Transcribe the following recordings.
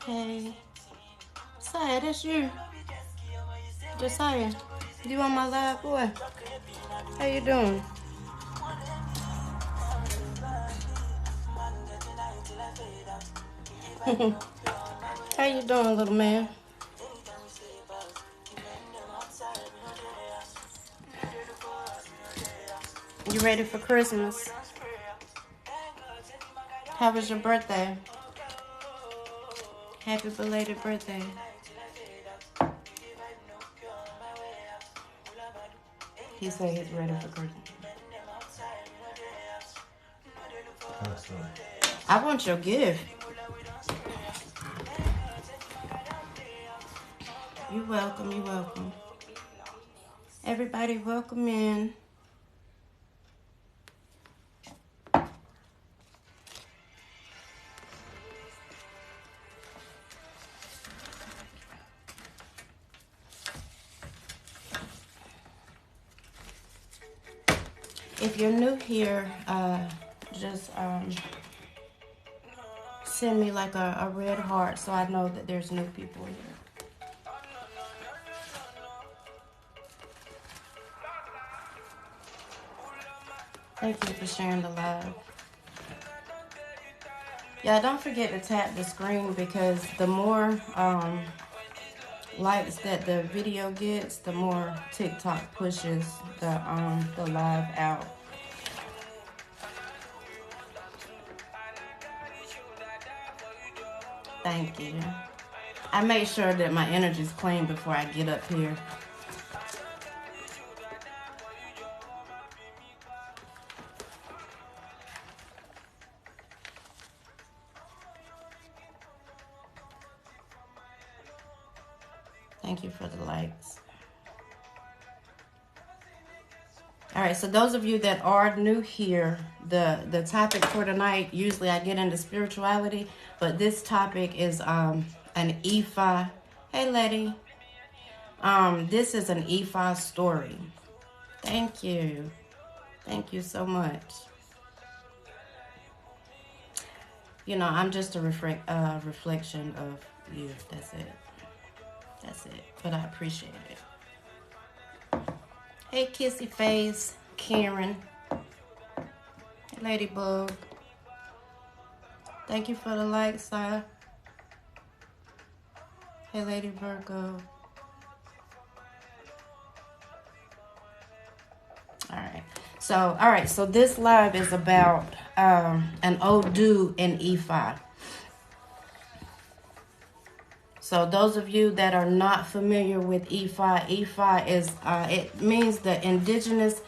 Hey, Josiah, that's you. Josiah, you on my live, boy? How you doing? How you doing, little man? You ready for Christmas? How was your birthday? Happy belated birthday. He said he's ready for Christmas. I want your gift. You're welcome, you're welcome. Everybody welcome in. If you're new here, just send me like a red heart so I know that there's new people here. Thank you for sharing the live. Yeah, don't forget to tap the screen because the more likes that the video gets, the more TikTok pushes the live out. Thank you. I make sure that my energy's clean before I get up here. Thank you for the likes. All right, so those of you that are new here, the topic for tonight, usually I get into spirituality, but this topic is an Ifa. Hey, lady. This is an Ifa story. Thank you. Thank you so much. You know, I'm just a reflection of you. That's it. That's it. But I appreciate it. Hey, Kissy Face, Karen. Hey, Ladybug. Thank you for the likes, sir. Hey, Lady Virgo. All right. So this live is about an Odu in Ifa. So those of you that are not familiar with Ifa, Ifa is it means the indigenous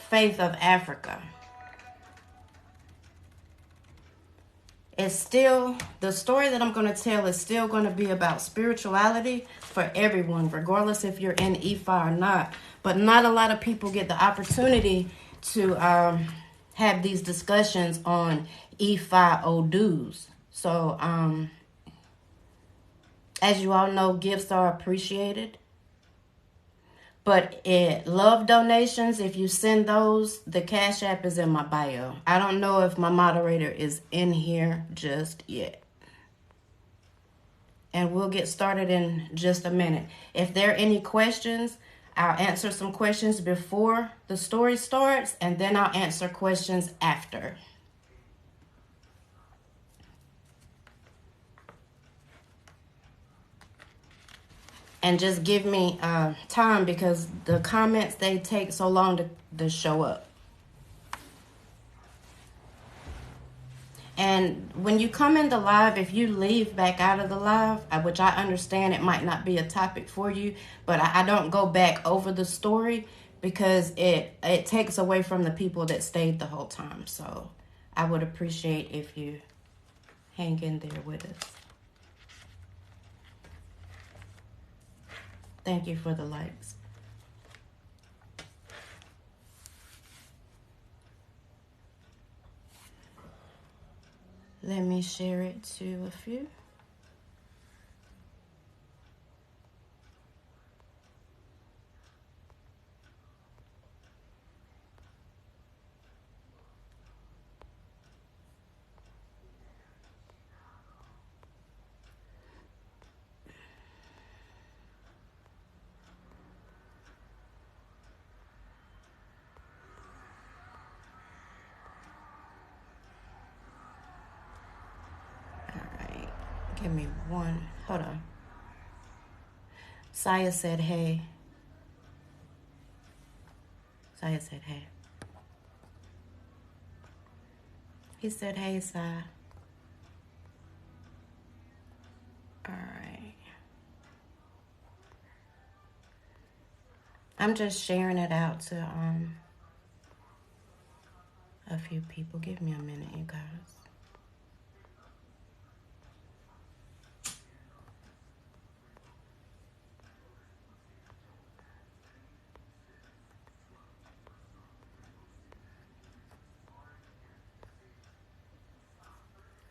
faith of Africa. It's still, the story that I'm going to tell is still going to be about spirituality for everyone, regardless if you're in Ifa or not. But not a lot of people get the opportunity to have these discussions on Ifa Odus. So, as you all know, gifts are appreciated. But love donations, if you send those, the Cash App is in my bio. I don't know if my moderator is in here just yet. And we'll get started in just a minute. If there are any questions, I'll answer some questions before the story starts, and then I'll answer questions after. And just give me time because the comments, they take so long to show up. And when you come in the live, if you leave back out of the live, which I understand it might not be a topic for you, but I don't go back over the story because it takes away from the people that stayed the whole time. So I would appreciate if you hang in there with us. Thank you for the likes. Let me share it to a few. Give me one. Hold on. Saya said, hey. Saya said, hey. He said, hey, Saya. All right. I'm just sharing it out to a few people. Give me a minute, you guys.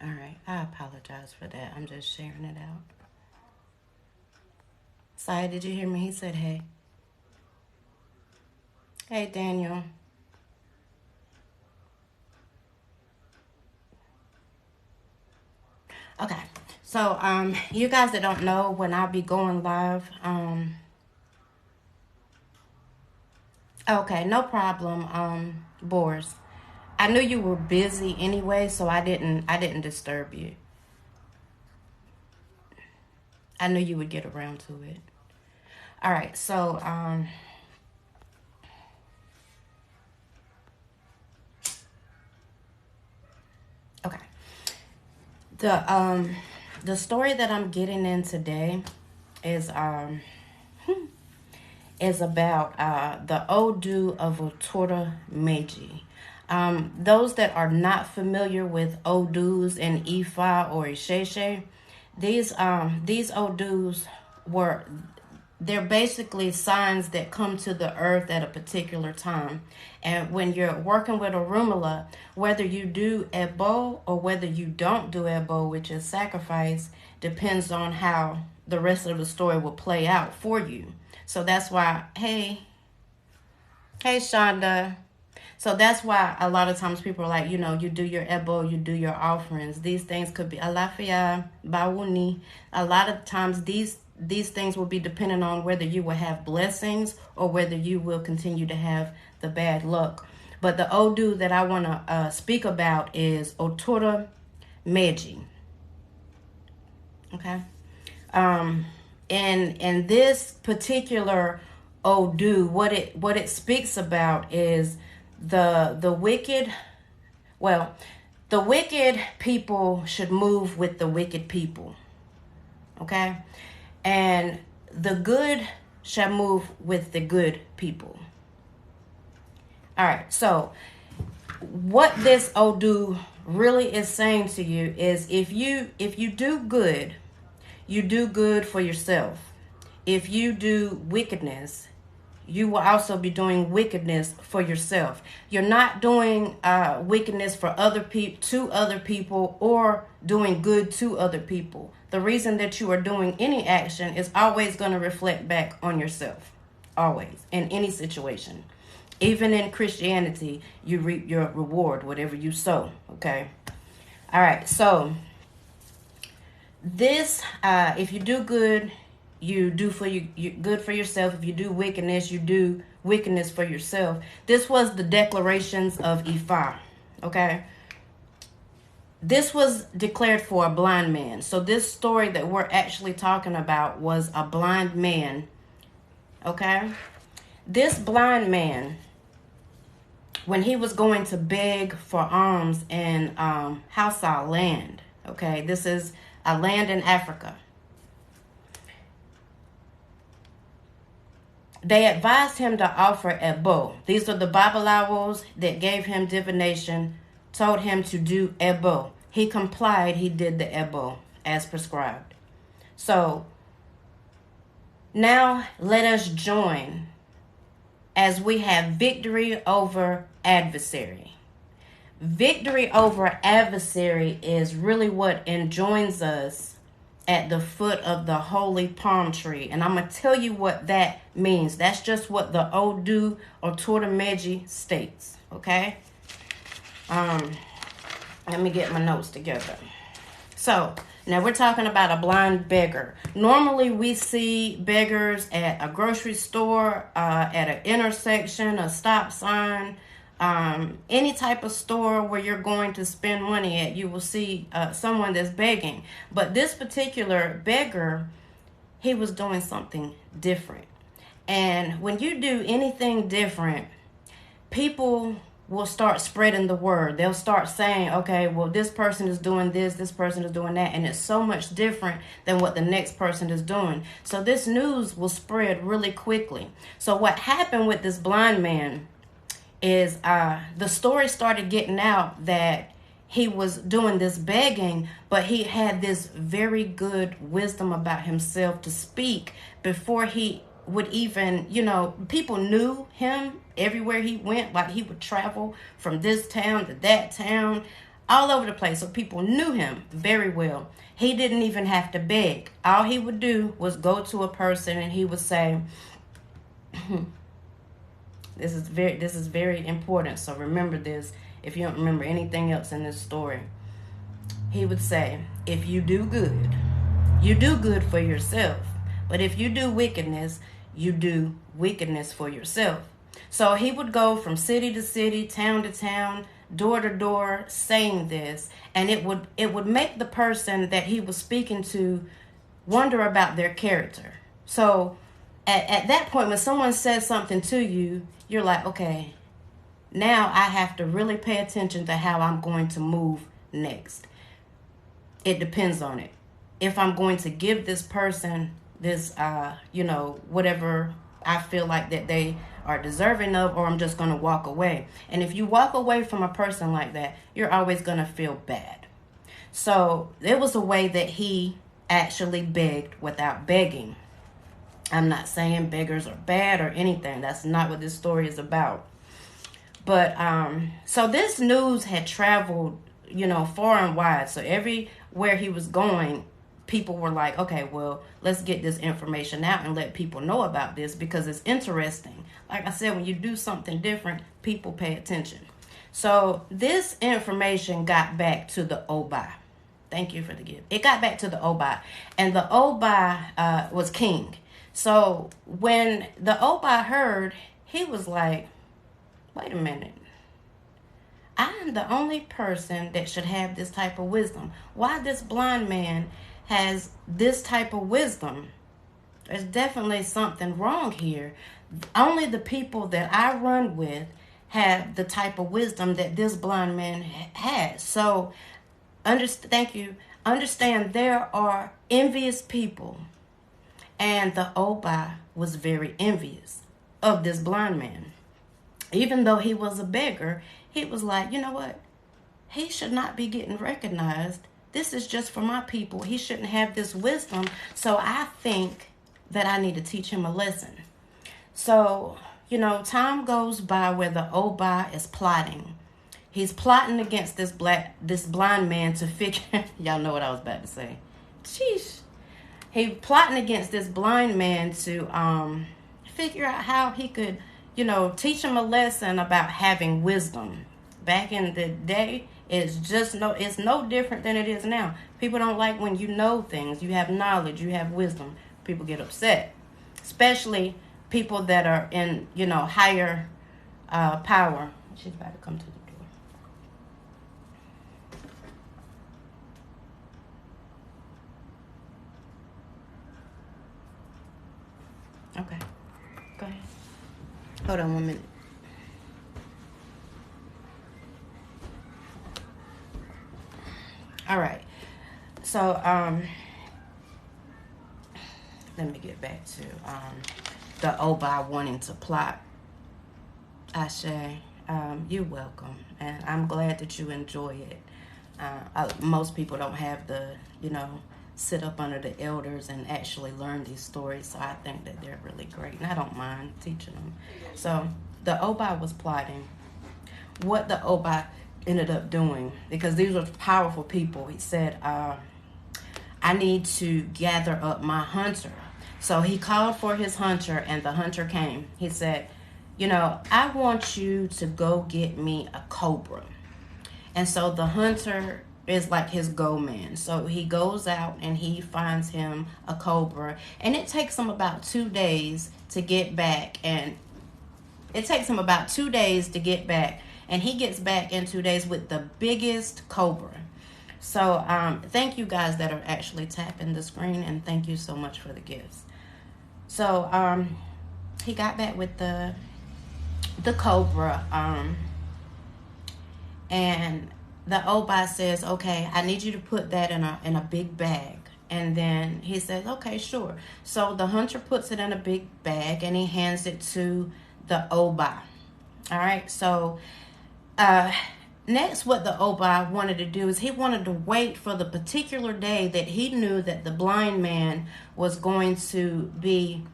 All right, I apologize for that. I'm just sharing it out. Saya, did you hear me? He said, hey. Hey, Daniel. Okay, so you guys that don't know, when I'll be going live, okay, no problem, Boris. I knew you were busy anyway, so I didn't disturb you. I knew you would get around to it. All right, so okay. The story that I'm getting in today is about the Odu of Otura Meji. Those that are not familiar with Odus and Ifa or isese, these Odus they're basically signs that come to the earth at a particular time. And when you're working with Orumila, whether you do Ebo or whether you don't do Ebo, which is sacrifice, depends on how the rest of the story will play out for you. So that's why, hey Shonda. So that's why a lot of times people are like, you do your Ebo, you do your offerings. These things could be Alafia, Bawuni. A lot of times these things will be dependent on whether you will have blessings or whether you will continue to have the bad luck. But the Odu that I want to speak about is Otura Meji. Okay. And this particular Odu, what it speaks about is the wicked. Well, the wicked people should move with the wicked people. Okay. And the good shall move with the good people. All right, so what this Odu really is saying to you is if you do good, you do good for yourself. If you do wickedness, you will also be doing wickedness for yourself. You're not doing wickedness for to other people or doing good to other people. The reason that you are doing any action is always going to reflect back on yourself. Always. In any situation. Even in Christianity, you reap your reward, whatever you sow. Okay? All right. So, this, if you do good, you do you good for yourself. If you do wickedness, you do wickedness for yourself. This was the declarations of Ifa. Okay? This was declared for a blind man. So this story that we're actually talking about was a blind man. Okay? This blind man, when he was going to beg for alms in Hausa land. Okay? This is a land in Africa. They advised him to offer Ebo. These are the Babalawos that gave him divination, told him to do Ebo. He complied, he did the Ebo as prescribed. So, now let us join as we have victory over adversary. Victory over adversary is really what enjoins us at the foot of the holy palm tree. And I'm going to tell you what that means. That's just what the Odu or Otura Meji states. Okay? Let me get my notes together. So, now we're talking about a blind beggar. Normally we see beggars at a grocery store, at an intersection, a stop sign, any type of store where you're going to spend money at, you will see someone that's begging. But this particular beggar, he was doing something different. And when you do anything different, people will start spreading the word. They'll start saying, okay, well, this person is doing this person is doing that, and it's so much different than what the next person is doing. So this news will spread really quickly. So what happened with this blind man is the story started getting out that he was doing this begging, but he had this very good wisdom about himself to speak before he would even, people knew him everywhere he went. Like, he would travel from this town to that town, all over the place. So people knew him very well. He didn't even have to beg. All he would do was go to a person and he would say, this is very important. So remember this if you don't remember anything else in this story. He would say, if you do good for yourself. But if you do wickedness, you do wickedness for yourself. So he would go from city to city, town to town, door to door, saying this, and it would make the person that he was speaking to wonder about their character. So at that point, when someone says something to you, you're like, okay, now I have to really pay attention to how I'm going to move next. It depends on it. If I'm going to give this person this, whatever I feel like that they are deserving of, or I'm just going to walk away. And if you walk away from a person like that, you're always going to feel bad. So there was a way that he actually begged without begging. I'm not saying beggars are bad or anything. That's not what this story is about. But so this news had traveled, far and wide. So everywhere he was going, people were like, okay, well, let's get this information out and let people know about this because it's interesting. Like I said, when you do something different, people pay attention. So this information got back to the Oba. Thank you for the gift. It got back to the Oba, and the Oba was king. So when the Oba heard, he was like, wait a minute. I'm the only person that should have this type of wisdom. Why this blind man has this type of wisdom? There's definitely something wrong here. Only the people that I run with have the type of wisdom that this blind man has. So, thank you. Understand there are envious people. And the Oba was very envious of this blind man. Even though he was a beggar, he was like, you know what? He should not be getting recognized. This is just for my people. He shouldn't have this wisdom. So I think that I need to teach him a lesson. So, time goes by where the Oba is plotting. He's plotting against this blind man to figure, y'all know what I was about to say. Sheesh. He's plotting against this blind man to figure out how he could, teach him a lesson about having wisdom. Back in the day, it's no different than it is now. People don't like when you know things, you have knowledge, you have wisdom. People get upset, especially people that are in, higher power. She's about to come to the door. Okay, go ahead. Hold on 1 minute. All right. So, let me get back to the Oba wanting to plot. Ashe, you're welcome, and I'm glad that you enjoy it. Most people don't have the, sit up under the elders and actually learn these stories, so I think that they're really great, and I don't mind teaching them. So the Oba was plotting. What the Oba ended up doing, because these were powerful people, he said, I need to gather up my hunter. So he called for his hunter, and the hunter came. He said, I want you to go get me a cobra. And so the hunter is like his go man. So he goes out and he finds him a cobra, and it takes him about 2 days to get back. And And he gets back in 2 days with the biggest cobra. So thank you guys that are actually tapping the screen, and thank you so much for the gifts. So he got back with the cobra, and the Oba says, okay, I need you to put that in a big bag. And then he says, okay, sure. So the hunter puts it in a big bag and he hands it to the Oba. All right. So next, what the Oba wanted to do is he wanted to wait for the particular day that he knew that the blind man was going to be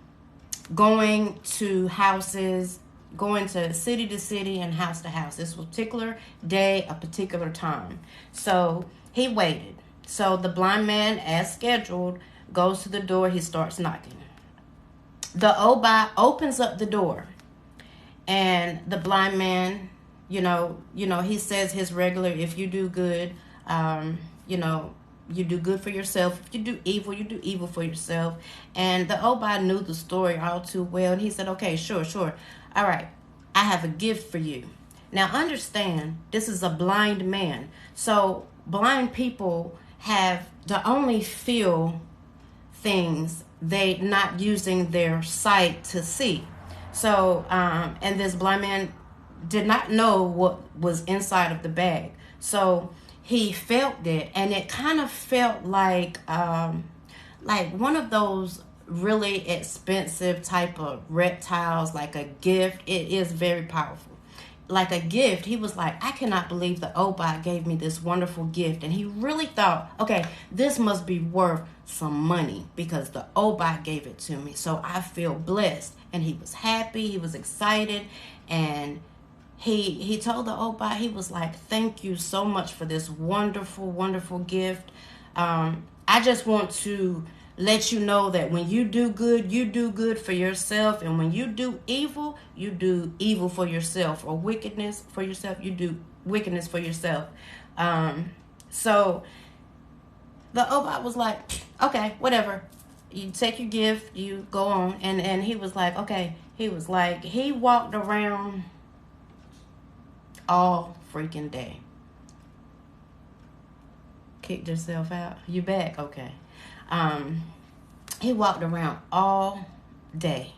going to houses, going to city and house to house. This particular day, a particular time. So he waited. So the blind man, as scheduled, goes to the door. He starts knocking. The Oba opens up the door, and the blind man, he says his regular, if you do good, you do good for yourself. If you do evil for yourself. And the Oba knew the story all too well. And he said, okay, sure. All right, I have a gift for you. Now understand, this is a blind man. So blind people have to only feel things, they not using their sight to see. So, and this blind man did not know what was inside of the bag. So he felt it, and it kind of felt like one of those really expensive type of reptiles, like a gift. It is very powerful. Like a gift. He was like, I cannot believe the Oba gave me this wonderful gift. And he really thought, okay, this must be worth some money because the Oba gave it to me. So I feel blessed. And he was happy. He was excited. And he told the Oba, he was like, thank you so much for this wonderful, wonderful gift. I just want to let you know that when you do good for yourself. And when you do evil for yourself. Or wickedness for yourself, you do wickedness for yourself. So the Oba was like, okay, whatever. You take your gift, you go on. And he was like, okay. He was like, he walked around all freaking day. Kicked herself out. You back? Okay. He walked around all day,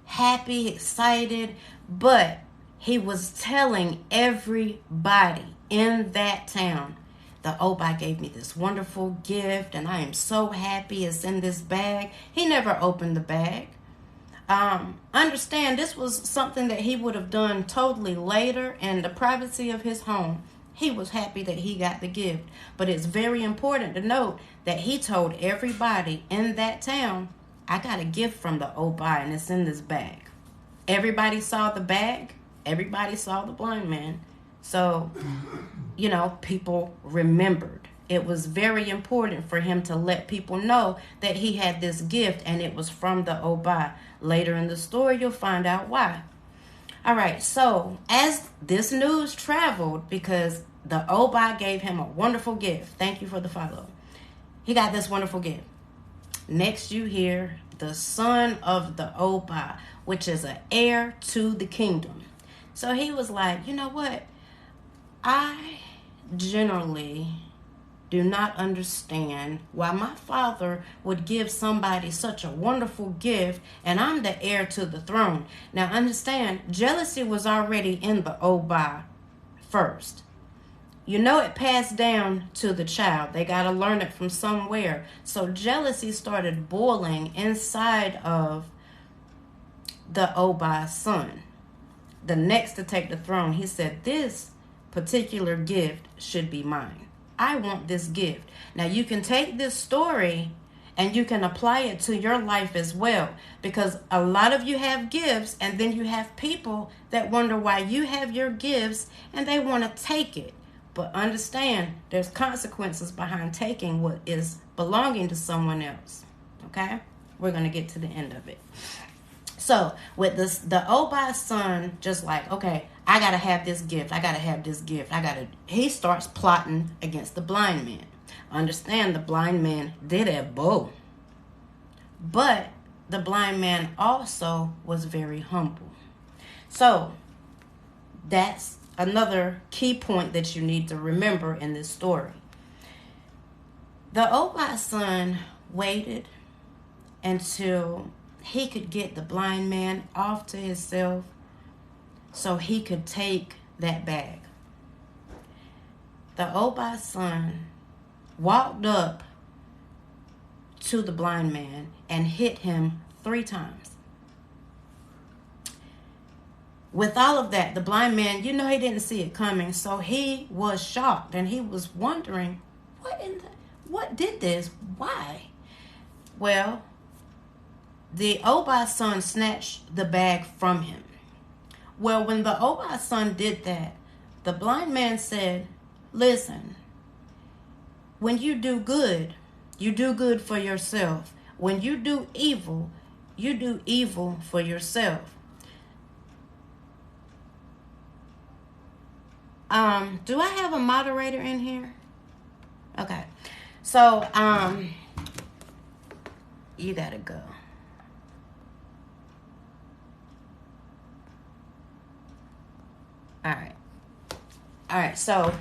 happy, excited, but he was telling everybody in that town, the Oba gave me this wonderful gift, and I am so happy it's in this bag. He never opened the bag. Understand, this was something that he would have done totally later in the privacy of his home. He was happy that he got the gift. But it's very important to note that he told everybody in that town, I got a gift from the Oba and it's in this bag. Everybody saw the bag. Everybody saw the blind man. So, people remembered. It was very important for him to let people know that he had this gift and it was from the Oba. Later in the story, you'll find out why. All right, so as this news traveled, because the Oba gave him a wonderful gift. Thank you for the follow. He got this wonderful gift. Next, you hear the son of the Oba, which is an heir to the kingdom. So he was like, you know what? I generally do not understand why my father would give somebody such a wonderful gift and I'm the heir to the throne. Now understand, jealousy was already in the Oba first. It passed down to the child. They got to learn it from somewhere. So jealousy started boiling inside of the Oba's son. The next to take the throne, he said, this particular gift should be mine. I want this gift. Now you can take this story and you can apply it to your life as well, because a lot of you have gifts and then you have people that wonder why you have your gifts and they want to take it. But understand, there's consequences behind taking what is belonging to someone else. Okay? We're going to get to the end of it. So with this, the Oba's son just like, okay, I got to have this gift. I got to have this gift. He starts plotting against the blind man. Understand, the blind man did have bow. But the blind man also was very humble. So That's another key point that you need to remember in this story. The Oba's son waited until he could get the blind man off to himself so he could take that bag. The Oba's son walked up to the blind man and hit him 3 times. With all of that, the blind man, he didn't see it coming, so he was shocked and he was wondering, what did this? Why? Well, the Oba's son snatched the bag from him. Well, when the Oba's son did that, the blind man said, listen, when you do good for yourself. When you do evil for yourself. Do I have a moderator in here? Okay. So, you gotta go. All right. So,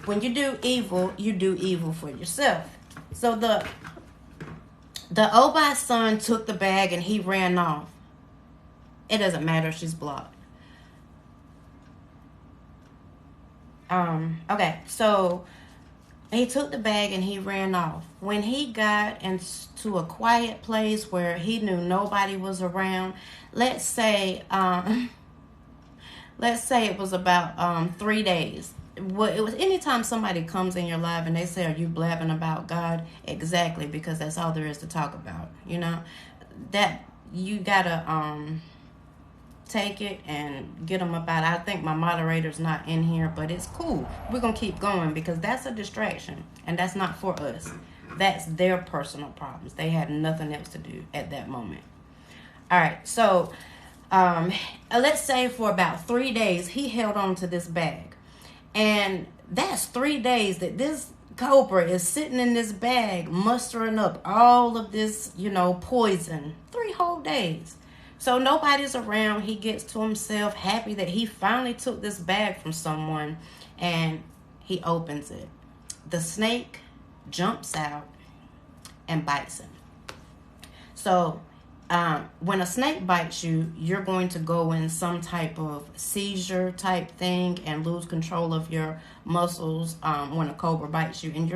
when you do evil for yourself. So the Oba's son took the bag and he ran off. It doesn't matter, she's blocked. Okay, so he took the bag and he ran off. When he got into a quiet place where he knew nobody was around, let's say it was about 3 days. Well, it was anytime somebody comes in your life and they say, are you blabbing about God? Exactly, because that's all there is to talk about. That you gotta take it and get them up out. I think my moderator's not in here, but it's cool. We're gonna keep going because that's a distraction and that's not for us. That's their personal problems. They had nothing else to do at that moment. All right, so let's say for about 3 days he held on to this bag. And that's 3 days that this cobra is sitting in this bag, mustering up all of this, poison. 3 whole days. So nobody's around. He gets to himself, happy that he finally took this bag from someone, and he opens it. The snake jumps out and bites him. So when a snake bites you, you're going to go in some type of seizure type thing and lose control of your muscles when a cobra bites you, and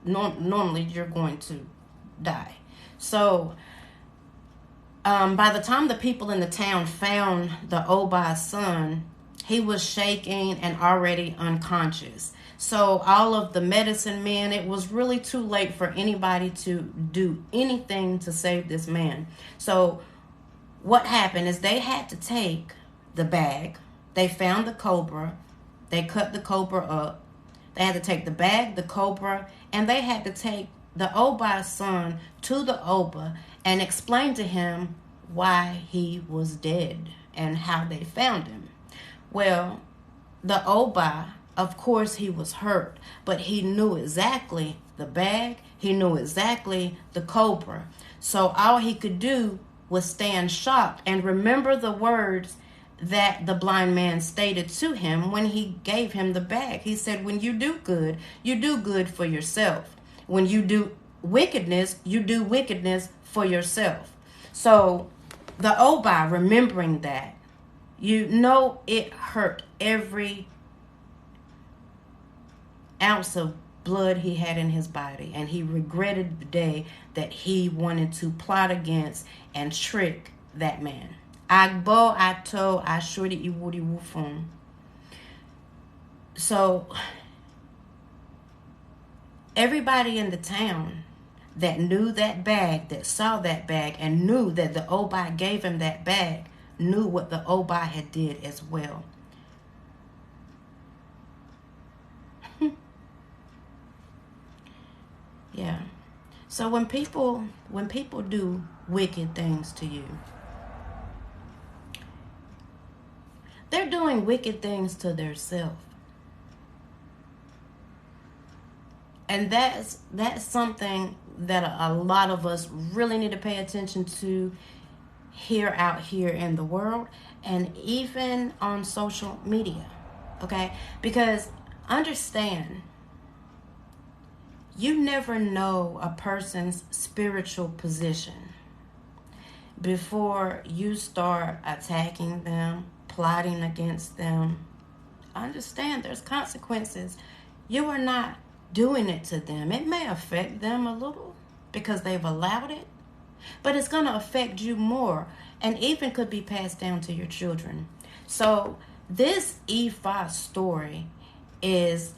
normally you're going to die. So by the time the people in the town found the Oba's son, he was shaking and already unconscious. So all of the medicine men, it was really too late for anybody to do anything to save this man. So what happened is they had to take the bag. They found the cobra. They cut the cobra up. They had to take the bag, the cobra, and they had to take the Oba's son to the Oba and explain to him why he was dead and how they found him. Well, the Oba, of course, he was hurt, but he knew exactly the bag. He knew exactly the cobra. So all he could do was stand shocked and remember the words that the blind man stated to him when he gave him the bag. He said, when you do good for yourself. When you do wickedness for yourself. So the Oba, remembering that, it hurt every ounce of blood he had in his body, and he regretted the day that he wanted to plot against and trick that man. Agbo ato ashuri iwuri wufun. So everybody in the town that knew that bag, that saw that bag, and knew that the Oba gave him that bag, knew what the Oba had did as well. Yeah. So when people do wicked things to you, they're doing wicked things to themselves. And that's something that a lot of us really need to pay attention to. out here in the world, and even on social media. Okay? Because understand, you never know a person's spiritual position before you start attacking them, plotting against them. Understand there's consequences. You are not doing it to them. It may affect them a little because they've allowed it, but it's going to affect you more, and even could be passed down to your children. So this Ifa story is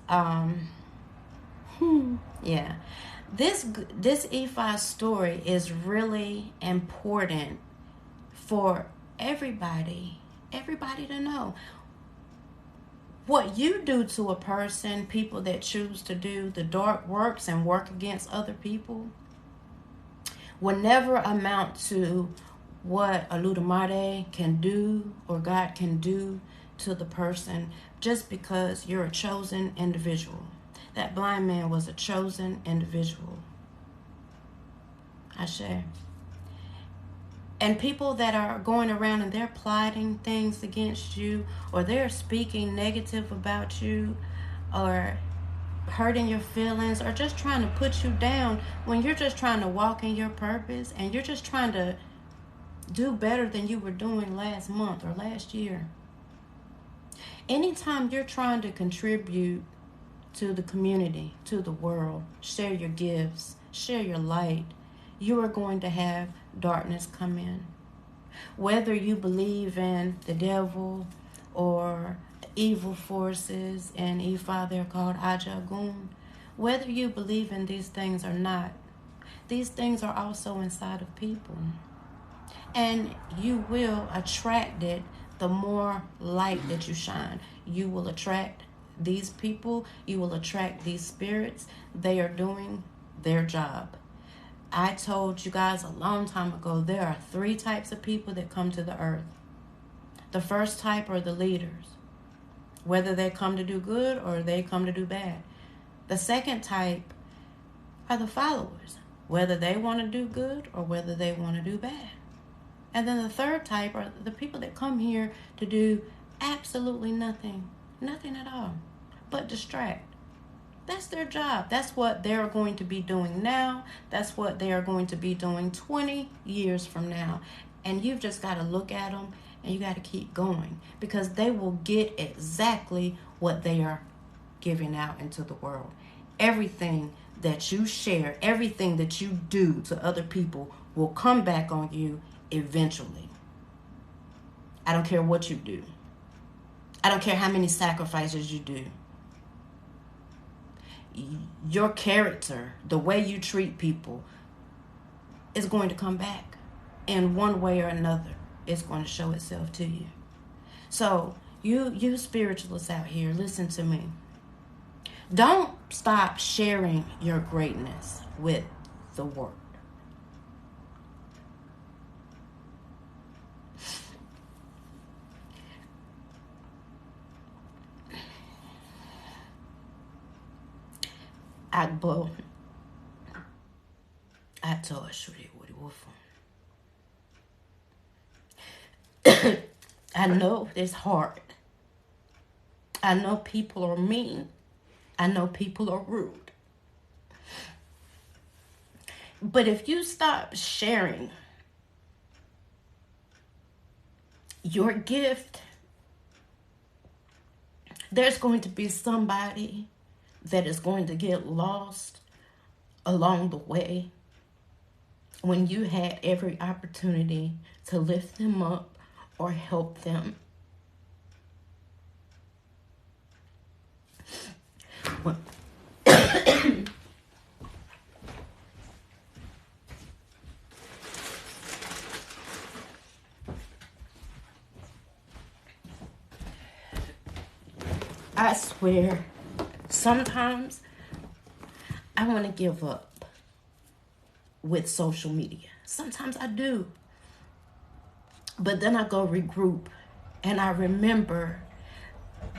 yeah, this Ifa story is really important for everybody to know. What you do to a person, people that choose to do the dark works and work against other people, will never amount to what Otura Meji can do or God can do to the person just because you're a chosen individual. That blind man was a chosen individual. Ashe. And people that are going around and they're plotting things against you, or they're speaking negative about you, or hurting your feelings, or just trying to put you down when you're just trying to walk in your purpose and you're just trying to do better than you were doing last month or last year. Anytime you're trying to contribute to the community, to the world, share your gifts, share your light, you are going to have darkness come in. Whether you believe in the devil or evil forces, and Ifa they're called Ajagun, whether you believe in these things or not, these things are also inside of people. And you will attract it the more light that you shine. You will attract these people. You will attract these spirits. They are doing their job. I told you guys a long time ago, there are 3 types of people that come to the earth. The first type are the leaders, whether they come to do good or they come to do bad. The second type are the followers, whether they want to do good or whether they want to do bad. And then the third type are the people that come here to do absolutely nothing at all, but distract. That's their job. That's what they're going to be doing now. That's what they are going to be doing 20 years from now. And you've just got to look at them and you got to keep going, because they will get exactly what they are giving out into the world. Everything that you share, everything that you do to other people will come back on you eventually. I don't care what you do. I don't care how many sacrifices you do. Your character, the way you treat people, is going to come back in one way or another. It's going to show itself to you. So you spiritualists out here, listen to me. Don't stop sharing your greatness with the world. Agbo Ato Ashuri Woody Wolf. I know it's hard. I know people are mean. I know people are rude. But if you stop sharing your gift, there's going to be somebody that is going to get lost along the way when you had every opportunity to lift them up or help them. Well, I swear, sometimes I want to give up with social media. Sometimes I do. But then I go regroup and I remember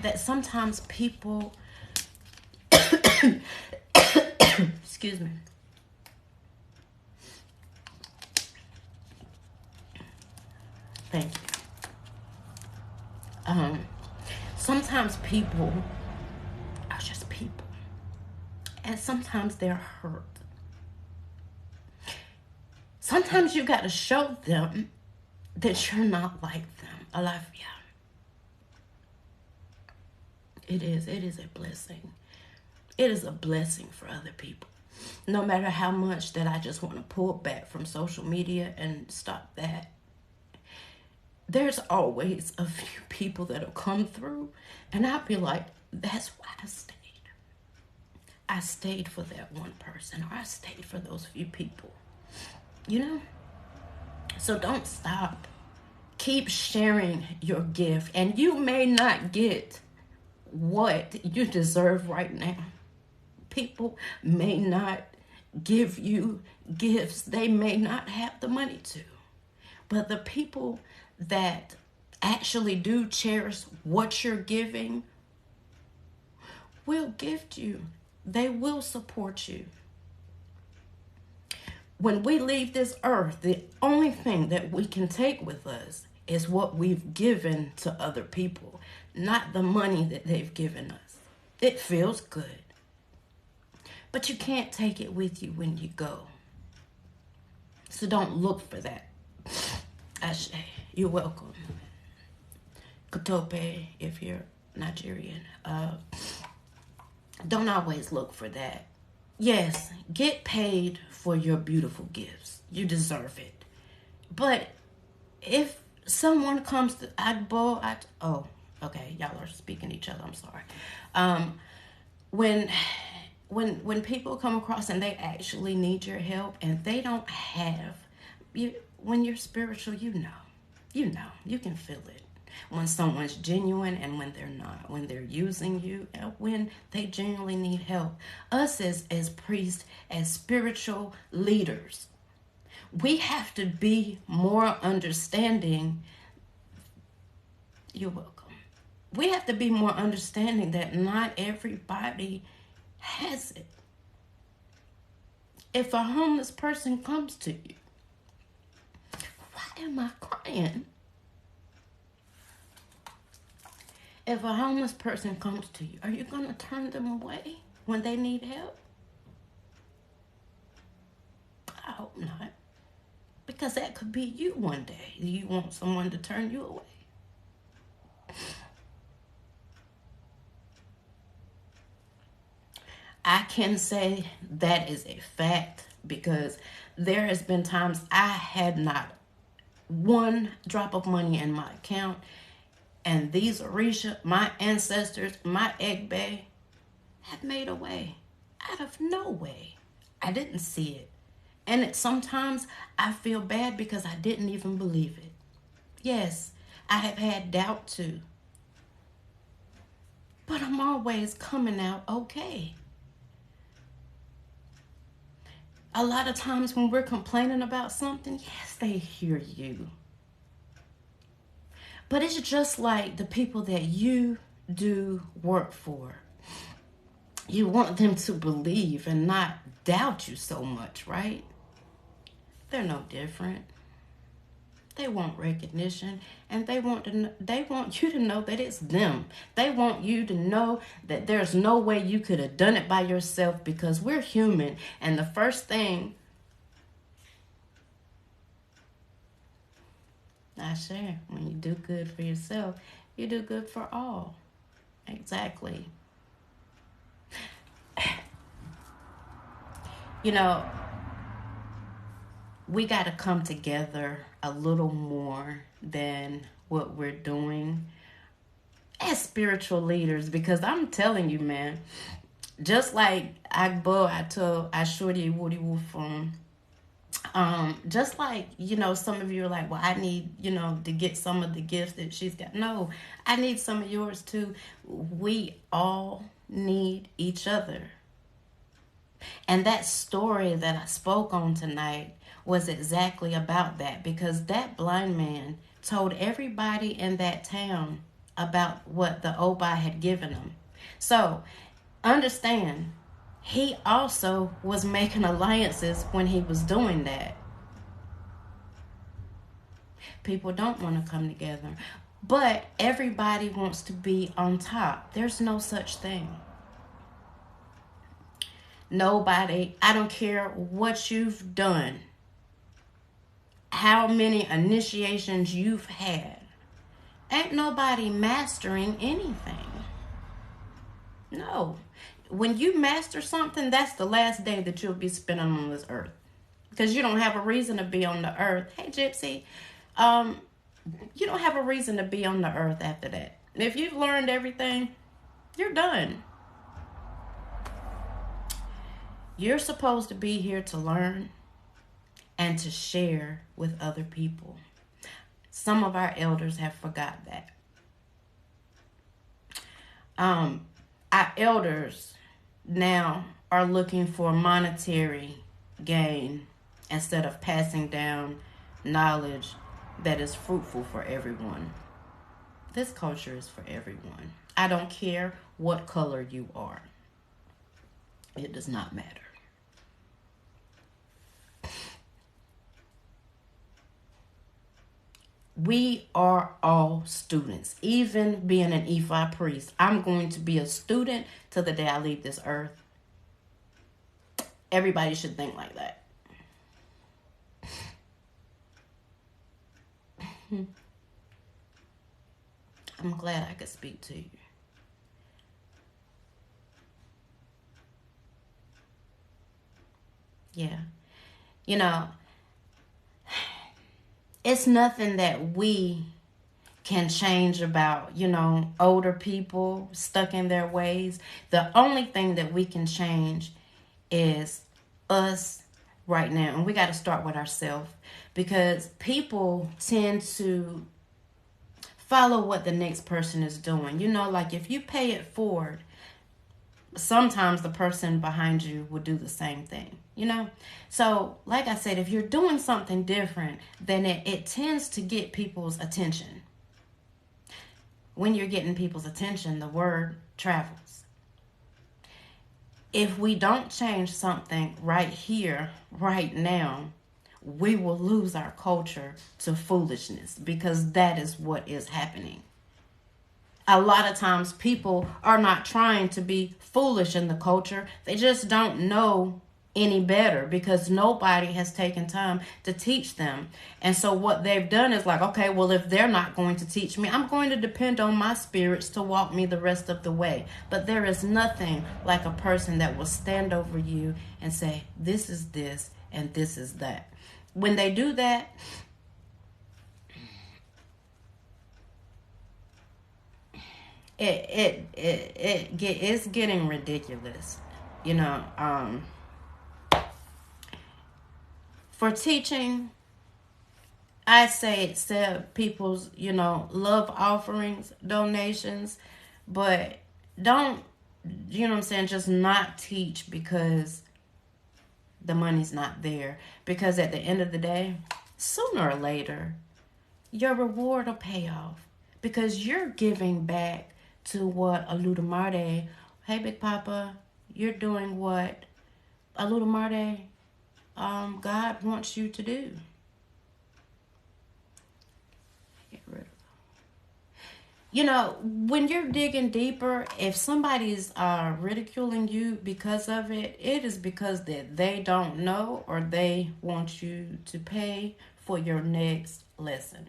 that sometimes people, excuse me, Thank you. Sometimes people are just people. And sometimes they're hurt. Sometimes you got to show them that you're not like them. I love you. It is a blessing. It is a blessing for other people. No matter how much that I just want to pull back from social media and stop that, there's always a few people that'll come through, and I'll be like, that's why I stayed. I stayed for that one person, or I stayed for those few people. You know? So don't stop. Keep sharing your gift, and you may not get what you deserve right now. People may not give you gifts they may not have the money to. But the people that actually do cherish what you're giving will gift you. They will support you. When we leave this earth, the only thing that we can take with us is what we've given to other people, not the money that they've given us. It feels good, but you can't take it with you when you go. So don't look for that. Ashe, you're welcome. Kotope, if you're Nigerian. Don't always look for that. Yes, get paid for your beautiful gifts. You deserve it. But if someone comes to okay, y'all are speaking each other. I'm sorry. When people come across and they actually need your help and they don't have you, when you're spiritual, you can feel it. When someone's genuine and when they're not, when they're using you, and when they genuinely need help. Us as priests, as spiritual leaders, we have to be more understanding. You're welcome. We have to be more understanding that not everybody has it. If a homeless person comes to you, why am I crying? If a homeless person comes to you, are you going to turn them away when they need help? I hope not. Because that could be you one day. You want someone to turn you away. I can say that is a fact because there has been times I had not one drop of money in my account. And these Orisha, my ancestors, my Egbe, have made a way out of no way. I didn't see it. And sometimes I feel bad because I didn't even believe it. Yes, I have had doubt too. But I'm always coming out okay. A lot of times when we're complaining about something, yes, they hear you. But it's just like the people that you do work for. You want them to believe and not doubt you so much, right? They're no different. They want recognition, and they want you to know that it's them. They want you to know that there's no way you could have done it by yourself because we're human. And the first thing I share, when you do good for yourself, you do good for all. Exactly. You know, we got to come together a little more than what we're doing as spiritual leaders, because I'm telling you, man, just like Agbo, I told Ashuri Woody Woo from, just like, some of you are like, well, I need, to get some of the gifts that she's got. No, I need some of yours too. We all need each other. And that story that I spoke on tonight was exactly about that, because that blind man told everybody in that town about what the Obai had given him. So understand, he also was making alliances when he was doing that. People don't want to come together. But everybody wants to be on top. There's no such thing. Nobody, I don't care what you've done, how many initiations you've had. Ain't nobody mastering anything. No. When you master something, that's the last day that you'll be spending on this earth. Because you don't have a reason to be on the earth. Hey, Gypsy. You don't have a reason to be on the earth after that. If you've learned everything, you're done. You're supposed to be here to learn and to share with other people. Some of our elders have forgot that. Our elders now are looking for monetary gain instead of passing down knowledge that is fruitful for everyone. This culture is for everyone. I don't care what color you are. It does not matter. We are all students. Even being an Ifa priest, I'm going to be a student till the day I leave this earth. Everybody should think like that. I'm glad I could speak to you. Yeah. You know, it's nothing that we can change about, older people stuck in their ways. The only thing that we can change is us right now. And we got to start with ourselves, because people tend to follow what the next person is doing. Like if you pay it forward, sometimes the person behind you will do the same thing, So, like I said, if you're doing something different, then it tends to get people's attention. When you're getting people's attention, the word travels. If we don't change something right here, right now, we will lose our culture to foolishness, because that is what is happening. A lot of times people are not trying to be foolish in the culture. They just don't know any better, because nobody has taken time to teach them. And so what they've done is like, okay, well, if they're not going to teach me, I'm going to depend on my spirits to walk me the rest of the way. But there is nothing like a person that will stand over you and say, this is this and this is that. When they do that, it's getting ridiculous, For teaching, I say accept people's, love offerings, donations, but don't, just not teach because the money's not there. Because at the end of the day, sooner or later, your reward will pay off, because you're giving back to what Otura, hey, Big Papa, you're doing what Otura, God wants you to do. Get rid of them. When you're digging deeper, if somebody's ridiculing you because of it, it is because that they don't know, or they want you to pay for your next lesson.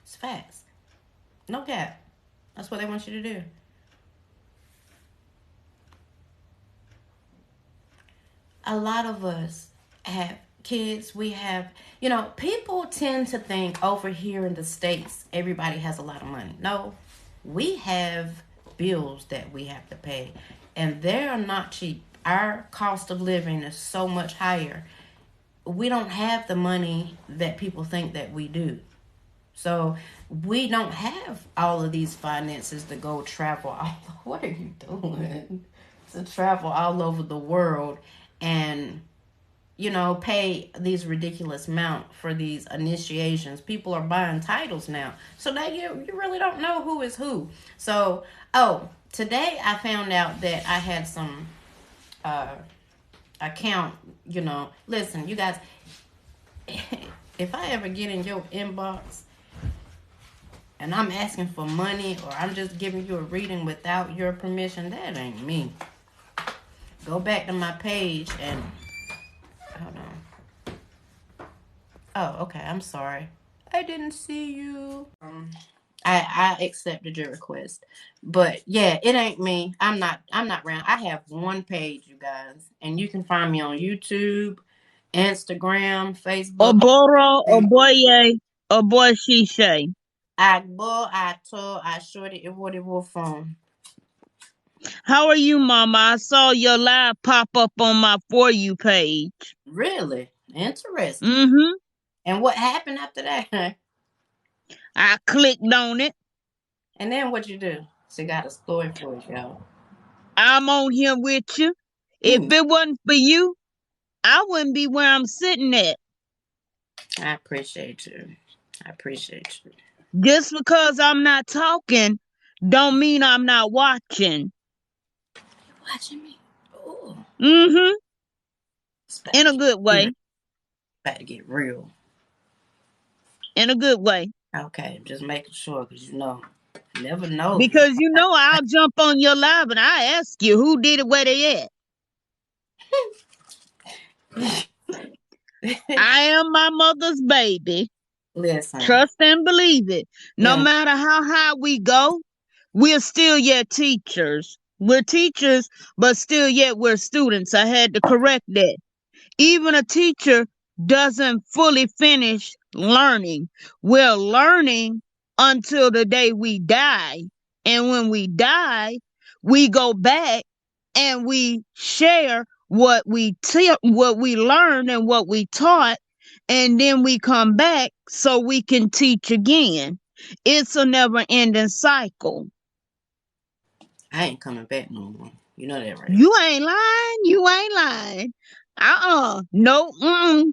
It's facts. No cap. That's what they want you to do. A lot of us have kids. We have, people tend to think over here in the States, everybody has a lot of money. No, we have bills that we have to pay, and they're not cheap. Our cost of living is so much higher. We don't have the money that people think that we do. So we don't have all of these finances to go travel all. What are you doing? To travel all over the world and, pay these ridiculous amount for these initiations. People are buying titles now. So now you really don't know who is who. So, today I found out that I had some account, listen, you guys, if I ever get in your inbox and I'm asking for money or I'm just giving you a reading without your permission, that ain't me. Go back to my page and hold on. Oh, okay. I'm sorry. I didn't see you. I accepted your request, but yeah, it ain't me. I'm not around. I have one page, you guys, and you can find me on YouTube, Instagram, Facebook. Oboro, Oboye, Oboishishe. Agbo, Ato, Ashorty, Iwodi phone. How are you, Mama? I saw your live pop up on my For You page. Really interesting. Mm-hmm. And what happened after that? I clicked on it. And then what you do? She got a story for you, y'all. I'm on here with you. If Mm, it wasn't for you, I wouldn't be where I'm sitting at. I appreciate you. I appreciate you. Just because I'm not talking, don't mean I'm not watching. Watching me. Oh, Mm-hmm. it's about In to a get good real. way. About to get real. In a good way. Okay, just making sure because you never know. Because I'll jump on your live and I ask you who did it, where they at. I am my mother's baby. Listen, Trust and believe it. No yeah, matter how high we go, we're still yet teachers. We're teachers, but still yet we're students. I had to correct that. Even a teacher doesn't fully finish learning. We're learning until the day we die. And when we die, we go back and we share what we learned and what we taught, and then we come back so we can teach again. It's a never ending cycle. I ain't coming back no more. You know that, right? You ain't lying. You ain't lying. No,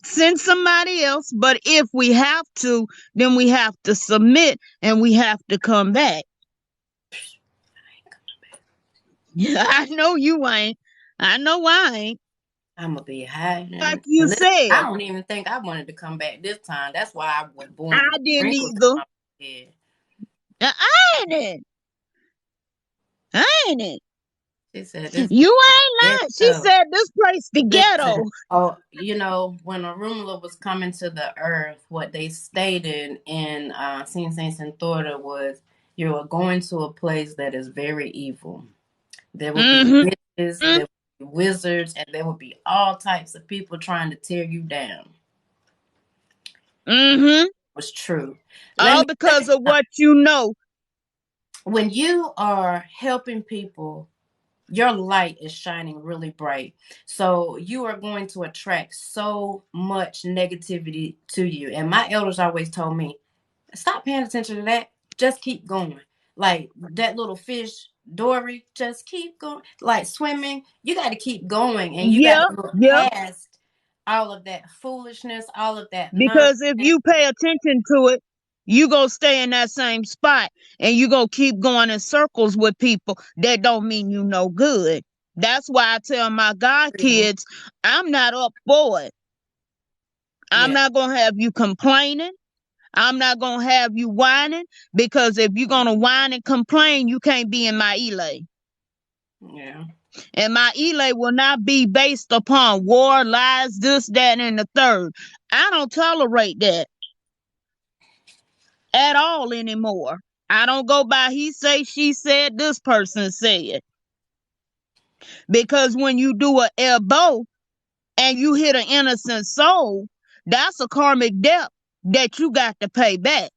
send somebody else. But if we have to, then we have to submit and we have to come back. Yeah, I know you ain't. I know I ain't. I'm gonna be hiding. Like And you listen, I said, don't even think I wanted to come back this time. That's why I was born with I the didn't wrinkles in either. my head. I ain't. Ain't it? She said, "This You ain't lying. She ghetto." said this place the ghetto. Listen, when Arumala was coming to the earth, what they stated in St. Saints and Thorda was, "You are going to a place that is very evil. There will be Mm-hmm. witches, there will be wizards, and there will be all types of people trying to tear you down." Mm-hmm. It was true. Let All me say because of something. what you know. When you are helping people, your light is shining really bright. So you are going to attract so much negativity to you. And my elders always told me, stop paying attention to that. Just keep going. Like that little fish, Dory, just keep going. Like swimming, you got to keep going and you got Yep. to look Yep. past all of that foolishness, all of that nonsense. Because if you pay attention to it, you go stay in that same spot and you go keep going in circles with people that don't mean you no good. That's why I tell my god kids, I'm not up for it. I'm Yeah, not gonna have you complaining. I'm not gonna have you whining, because if you're gonna whine and complain, you can't be in my elay. yeah. And my elay will not be based upon war, lies, this, that, and the third. I don't tolerate that at all anymore. I don't go by he say, she said, this person said. Because when you do a elbow and you hit an innocent soul, that's a karmic debt that you got to pay back.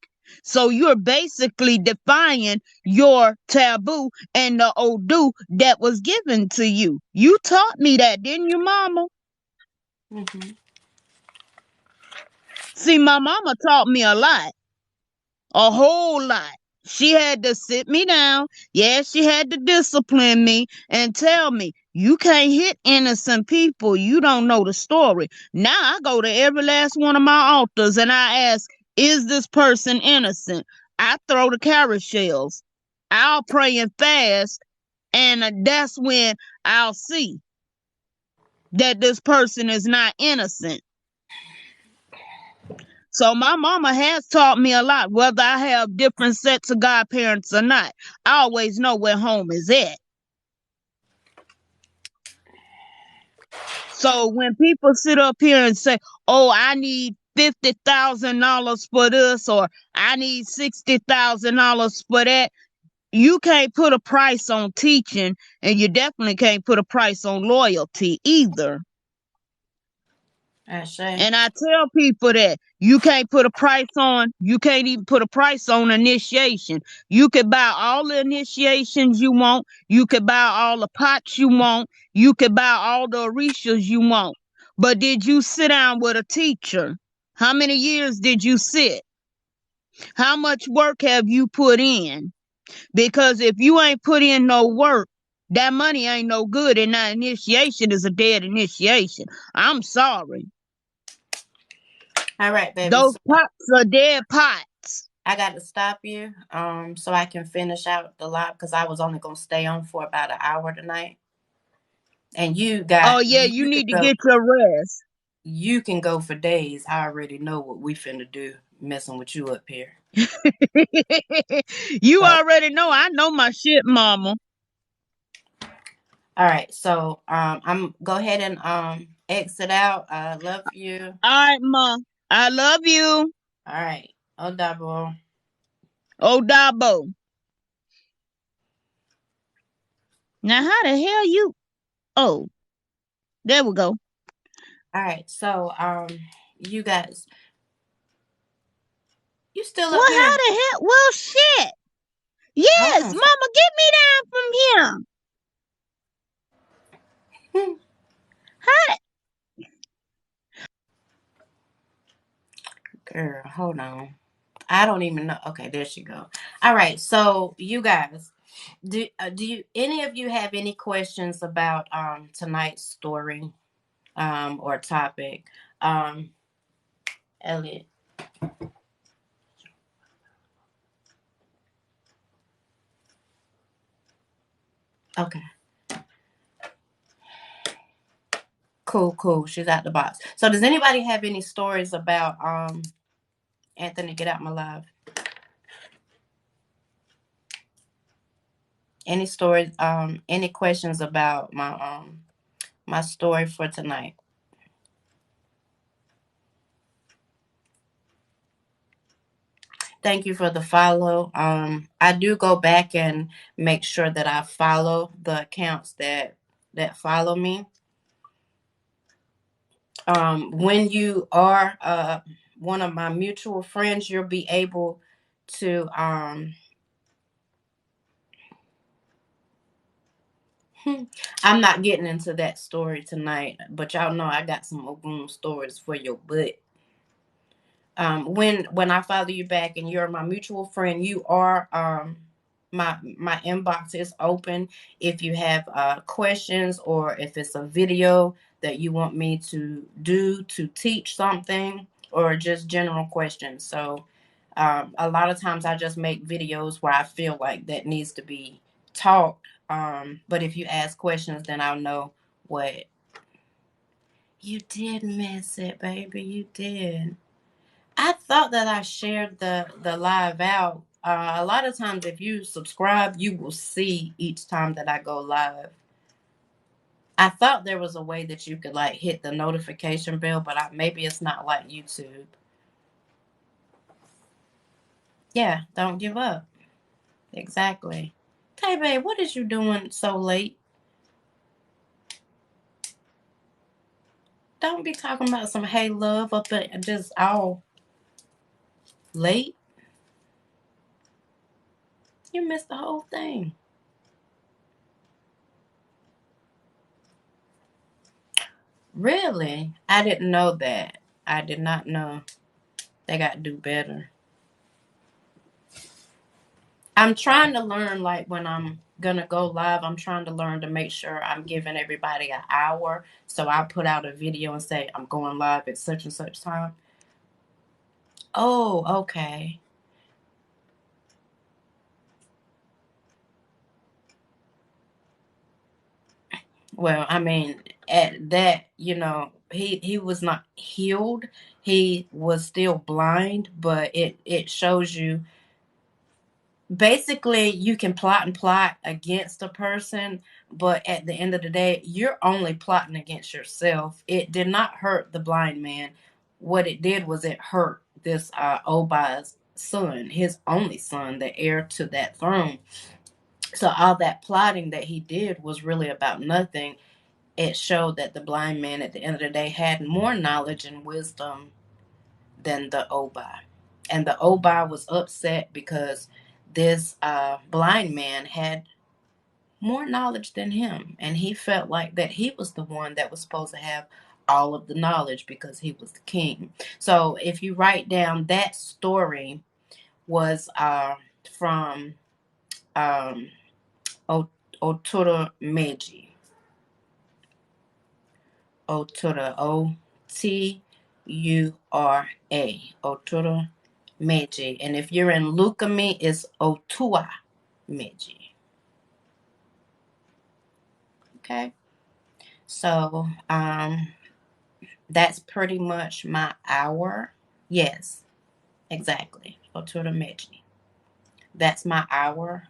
So you're basically defying your taboo and the Odu that was given to you. You taught me that, didn't you, Mama? Mm-hmm. See, my mama taught me a lot. A whole lot. She had to sit me down. Yeah, she had to discipline me and tell me, you can't hit innocent people. You don't know the story. Now I go to every last one of my altars and I ask, is this person innocent? I throw the carrot shells. I'll pray and fast, and that's when I'll see that this person is not innocent. So my mama has taught me a lot, whether I have different sets of godparents or not. I always know where home is at. So when people sit up here and say, "Oh, I need $50,000 for this," or "I need $60,000 for that," you can't put a price on teaching, and you definitely can't put a price on loyalty either. I say. And I tell people that you can't put a price on, you can't even put a price on initiation. You could buy all the initiations you want, you could buy all the pots you want, you could buy all the orishas you want. But did you sit down with a teacher? How many years did you sit? How much work have you put in? Because if you ain't put in no work, that money ain't no good, and that initiation is a dead initiation. I'm sorry. All right, baby. Those So pots are dead pots. I got to stop you, so I can finish out the live because I was only gonna stay on for about an hour tonight. And Oh yeah, you you can need to go, get your rest. you can go for days. I already know what we finna do, messing with you up here. You So, already know. I know my shit, mama. all right. So, I'm go ahead and exit out. I love you. All right, ma. I love you. All right. Oh, double. Oh, Dabo. Now, how the hell you? Oh, there we go. All right. So, you guys, you still Well, up how here? the hell? Well, shit. Hold Yes, on. mama, get me down from here. How? Girl, hold on. I don't even know. Okay, there she go. All right. So, you guys, do you any of you have any questions about tonight's story or topic? Elliot. Okay. Cool, cool. She's out the box. So does anybody have any stories about Anthony, get out my live? Any stories, any questions about my story for tonight? Thank you for the follow. I do go back and make sure that I follow the accounts that follow me. When you are one of my mutual friends, you'll be able to I'm not getting into that story tonight, but y'all know I got some Ogun stories for your butt. When I follow you back and you're my mutual friend, you are my inbox is open if you have questions or if it's a video that you want me to do to teach something or just general questions. So a lot of times I just make videos where I feel like that needs to be taught. But if you ask questions, then I'll know what you did miss it, baby. You did. I thought that I shared the live out. A lot of times, if you subscribe, you will see each time that I go live. I thought there was a way that you could like hit the notification bell, but maybe it's not like YouTube. Yeah, don't give up. Exactly. Hey, babe, what is you doing so late? Don't be talking about some hey love up at just all late. You missed the whole thing. Really? I didn't know that. I did not know. They got to do better. I'm trying to learn, like, when I'm gonna go live, I'm trying to learn to make sure I'm giving everybody an hour. So I put out a video and say, I'm going live at such and such time. Oh, okay. Well, I mean, at that, he was not healed. He was still blind, but it shows you basically you can plot and plot against a person, but at the end of the day, you're only plotting against yourself. It did not hurt the blind man. What it did was it hurt this Obi's son, his only son, the heir to that throne. So all that plotting that he did was really about nothing. It showed that the blind man at the end of the day had more knowledge and wisdom than the Obi. And the Obi was upset because this blind man had more knowledge than him. And he felt like that he was the one that was supposed to have all of the knowledge because he was the king. So if you write down that story was from um, Otura Meji. Otura, Otura, Otura Meji. And if you're in Lukami, it's Otua Meji. Okay. So that's pretty much my hour. Yes, exactly. Otura Meji. That's my hour.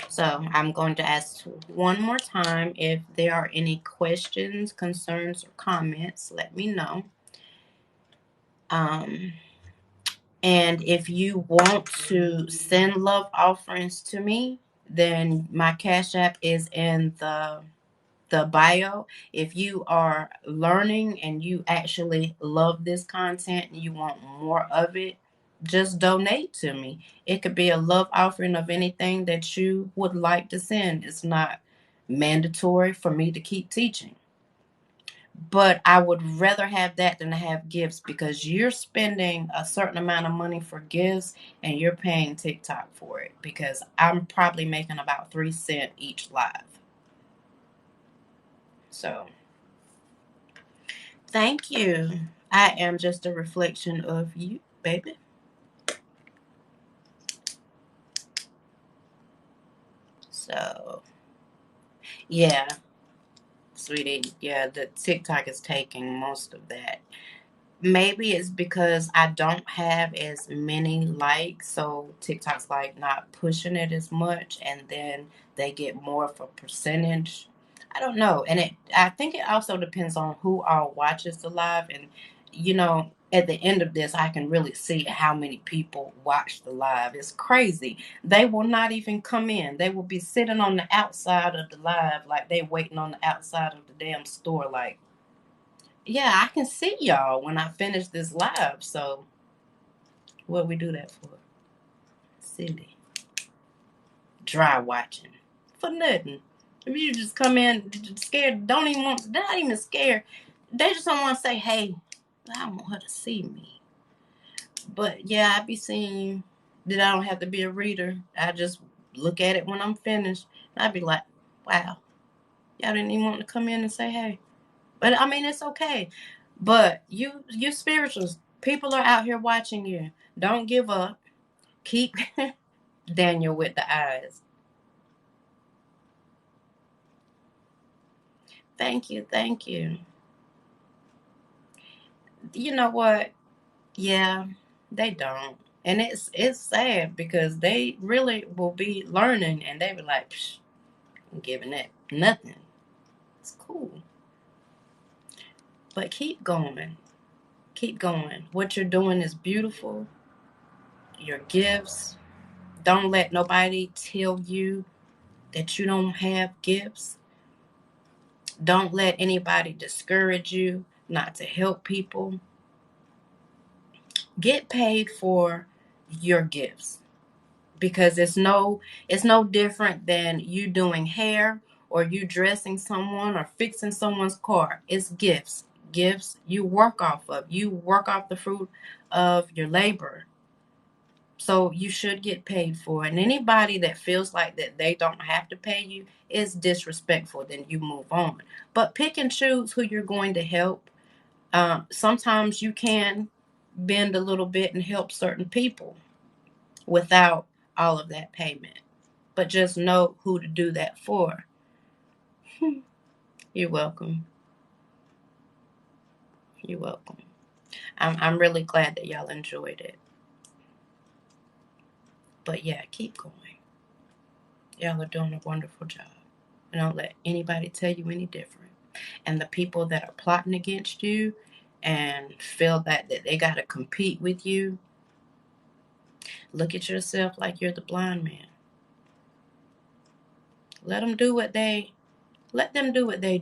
So I'm going to ask one more time. If there are any questions, concerns, or comments, let me know. Um, and if you want to send love offerings to me, then my Cash App is in the bio. If you are learning and you actually love this content and you want more of it, just donate to me. It could be a love offering of anything that you would like to send. It's not mandatory for me to keep teaching. But I would rather have that than to have gifts, because you're spending a certain amount of money for gifts and you're paying TikTok for it, because I'm probably making about 3 cents each live. So thank you. I am just a reflection of you, baby. So, yeah, sweetie. Yeah, the TikTok is taking most of that. Maybe it's because I don't have as many likes, so TikTok's like not pushing it as much, and then they get more of a percentage. I don't know, and I think it also depends on who all watches the live, and at the end of this, I can really see how many people watch the live. It's crazy. They will not even come in. They will be sitting on the outside of the live, like they waiting on the outside of the damn store, like, yeah, I can see y'all when I finish this live. So what we do that for? Silly. Dry watching. For nothing. If you just come in scared, don't even want, they're not even scared. They just don't want to say, hey, I want her to see me. But yeah, I be seeing you. That I don't have to be a reader. I just look at it when I'm finished. And I be like, wow, y'all didn't even want to come in and say hey. But I mean, it's okay. But you spirituals, people are out here watching you. Don't give up. Keep Daniel with the eyes. Thank you, thank you. You know what? Yeah, they don't. And it's sad because they really will be learning and they be like, psh, I'm giving that nothing. It's cool. But keep going. Keep going. What you're doing is beautiful. Your gifts. Don't let nobody tell you that you don't have gifts. Don't let anybody discourage you not to help people. Get paid for your gifts, because it's no different than you doing hair or you dressing someone or fixing someone's car. It's gifts. Gifts you work off of. You work off the fruit of your labor. So you should get paid for it. And anybody that feels like that they don't have to pay you is disrespectful. Then you move on. But pick and choose who you're going to help. Sometimes you can bend a little bit and help certain people without all of that payment. But just know who to do that for. You're welcome. You're welcome. I'm really glad that y'all enjoyed it. But yeah, keep going. Y'all are doing a wonderful job. And don't let anybody tell you any different. And the people that are plotting against you and feel that they got to compete with you, look at yourself like you're the blind man. Let them do what they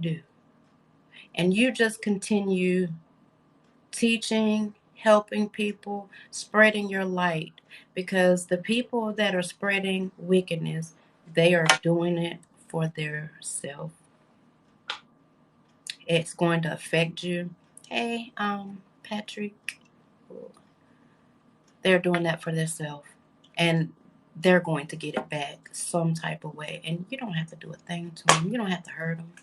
do. And you just continue teaching, helping people, spreading your light. Because the people that are spreading wickedness, they are doing it for their self. It's going to affect you. Hey, Patrick, they're doing that for themselves. And they're going to get it back some type of way. And you don't have to do a thing to them. You don't have to hurt them.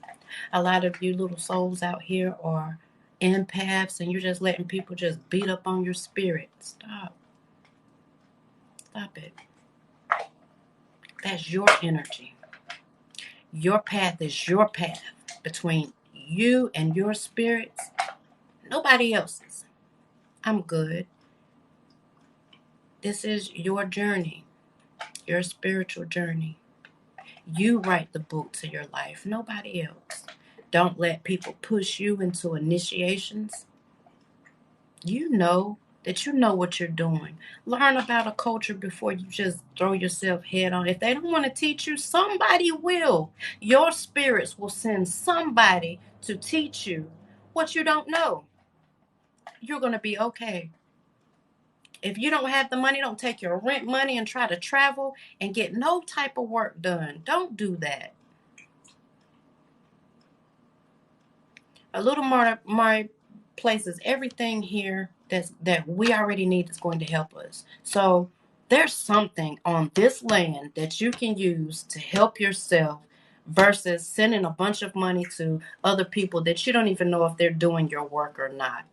A lot of you little souls out here are empaths and you're just letting people just beat up on your spirit. Stop. Stop it. That's your energy. Your path is your path between you and your spirits. Nobody else's. I'm good. This is your journey, your spiritual journey. You write the book to your life, nobody else. Don't let people push you into initiations. You know that you know what you're doing. Learn about a culture before you just throw yourself head on. If they don't want to teach you, somebody will. Your spirits will send somebody to teach you what you don't know. You're going to be okay. If you don't have the money, don't take your rent money and try to travel and get no type of work done. Don't do that. A little more places, everything here that we already need is going to help us. So there's something on this land that you can use to help yourself versus sending a bunch of money to other people that you don't even know if they're doing your work or not.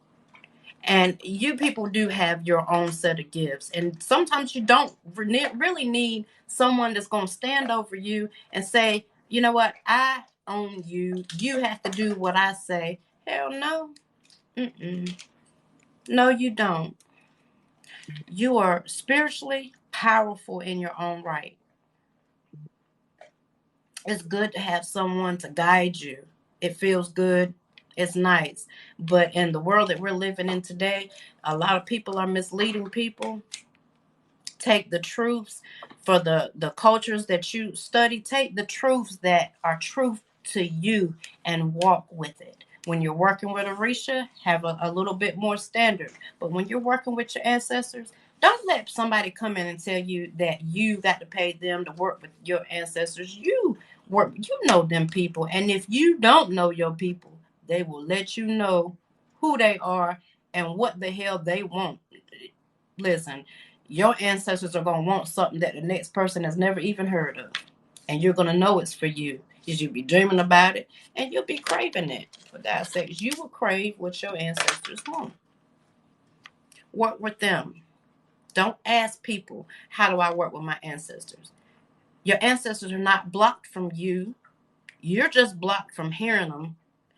And you people do have your own set of gifts. And sometimes you don't really need someone that's going to stand over you and say, you know what, I own you. You have to do what I say. Hell no. Mm-mm. No, you don't. You are spiritually powerful in your own right. It's good to have someone to guide you. It feels good. It's nice. But in the world that we're living in today, a lot of people are misleading people. Take the truths for the cultures that you study. Take the truths that are truth to you and walk with it. When you're working with Orisha, have a little bit more standard. But when you're working with your ancestors, don't let somebody come in and tell you that you got to pay them to work with your ancestors. You work, you know them people. And if you don't know your people, they will let you know who they are and what the hell they want. Listen, your ancestors are going to want something that the next person has never even heard of. And you're going to know it's for you. Because you'll be dreaming about it and you'll be craving it. For God's sake, you will crave what your ancestors want. Work with them. Don't ask people, how do I work with my ancestors? Your ancestors are not blocked from you. You're just blocked from hearing them.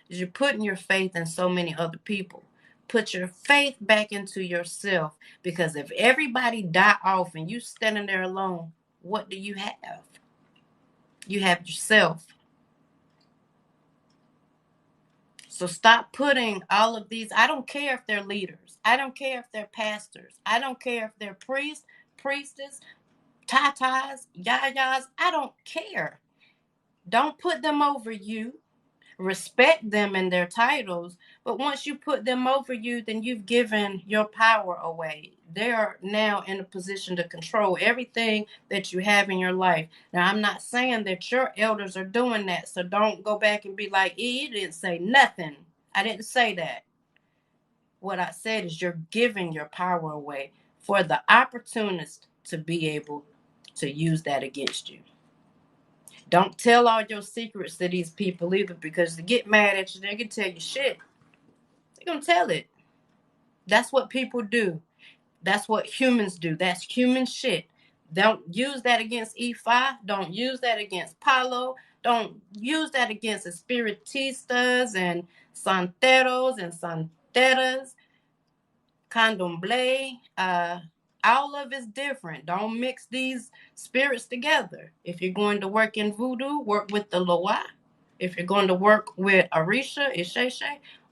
You're putting your faith in so many other people. Put your faith back into yourself, because if everybody die off and you standing there alone, what do you have? You have yourself. So stop putting all of these. I don't care if they're leaders. I don't care if they're pastors. I don't care if they're priests, priestess, tatas, yayas. I don't care. Don't put them over you. Respect them and their titles, but once you put them over you, then you've given your power away. They are now in a position to control everything that you have in your life. Now, I'm not saying that your elders are doing that, so don't go back and be like, you didn't say nothing. I didn't say that. What I said is you're giving your power away for the opportunist to be able to use that against you. Don't tell all your secrets to these people either, because they get mad at you. They can tell you shit. They're going to tell it. That's what people do. That's what humans do. That's human shit. Don't use that against Ifa. Don't use that against Palo. don't use that against the spiritistas and santeros and santeras, candomblé. All of it's different. Don't mix these spirits together. If you're going to work in voodoo, work with the loa. If you're going to work with Orisha, isese,